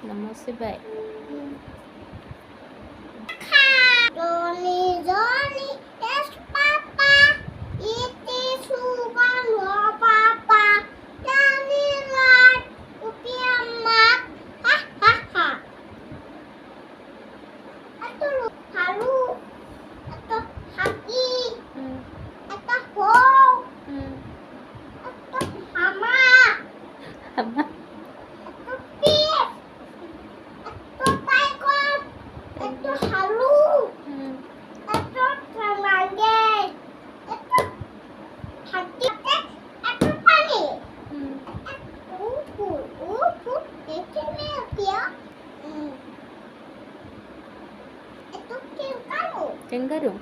নমঃ শিৱায় Johnny, Johnny, yes, Papa. It is Sugan, no, Papa. Johnny, Lord, Upiama. Ha, ha, ha. Ato, Haru. Ato, Haki. Ato, Ho. Ato, Mama. Ama Ato, Pip. Ato, Tiger. Ato, Haru. Ato, Tamage. Ato, Haki. Ato, Pani. Upu. Ito niya. Ito kengkaro. kangaroo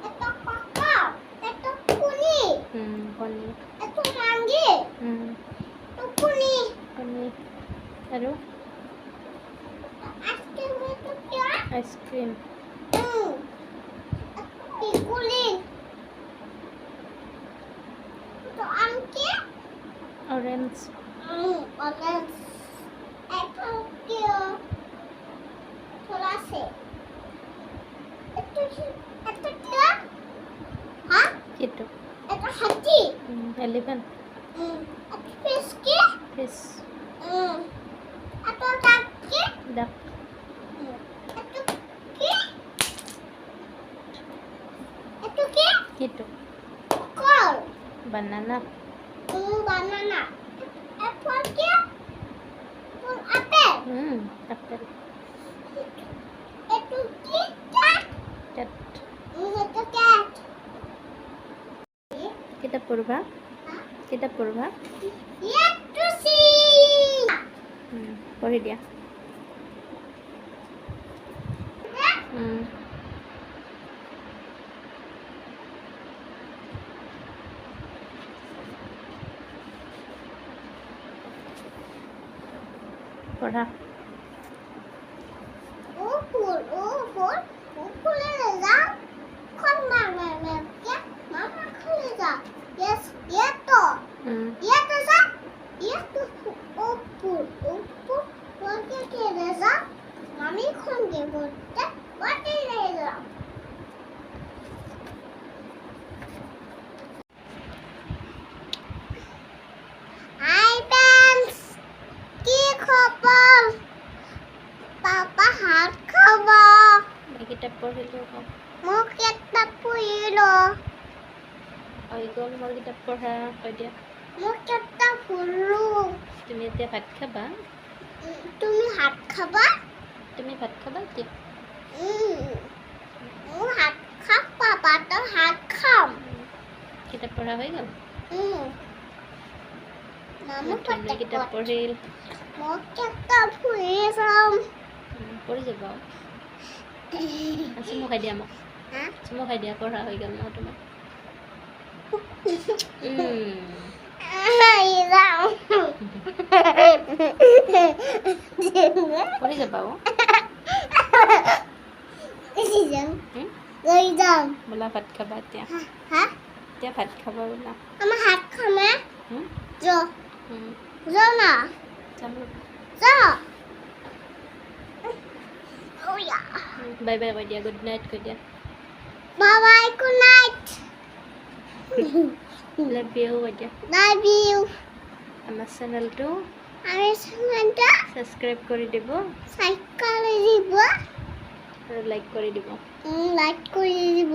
Ito kakao. Ito kuni. কণী Ito manggi. Ito kuni. কণী আৰু Asking ito kya? Ice cream Ito pikuling. Ito angki. Orange Orange. Ito kya? Tulasi. Ito kya? Ha? কিটো Ito hati. Elephant Ito fiski. Fish Ito kaki. Duck Ito ki. Ito ki. কিটো Kol. Banana Banana. Apple ki. Apple. Apple Ito ki. Cat. Cat Ito cat. কিতাপ পঢ়বা কিতাপ পঢ়বা Yet to see. পঢ়ি দিয়া পঢ়া Upul. Upul leza. Kon mama ya. Mama leza. Yes. Yeto. Yeto sa. Yeto. Upul. What is leza? Mami kon ge botte. What is leza? Hi friends. কি খবৰ? Papa হাত খাব। এই কিতাপ পঢ়িলোঁ মোক একটা ফুল। হৈ গ'ল মোৰ কিতাপ পঢ়া কৈ দিয়া মোক একটা ফুল। তুমি এতিয়া ভাত খাবা তুমি হাত খাবা? তুমি ভাত খাবা কি মোৰ হাত খাম পাপা তোৰ হাত খাম। কিতাপ পঢ়া হৈ গ'ল মামু ধুনীয়া কিতাপ পঢ়িল মোক একটা ফুল চাম। পঢ়ি যাব চুমু খাই দিয়া মোক হা? চুমু খাই দিয়া পঢ়া হৈ গ'ল ন তোমাৰ যাম। পঢ়ি যাবা লৈ যাম। বোলা ভাত খাবা এতিয়া হা? এতিয়া ভাত খাবা বোলা আমাৰ হাত খামে য না যাম য বাই বাই কৈ দিয়া গুড নাইট কৈ দিয়া বাবাই গুড নাইট লাভ ইউ কৈ দিয়া লাভ ইউ আমাৰ চেনেলটো আমি সঙ্গটা ছাবস্ক্ৰাইব কৰি দিব সাইকেল দিব আৰু লাইক কৰি দিব লাইক কৰি দিব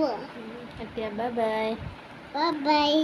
এতিয়া বাই বাই বাই বাই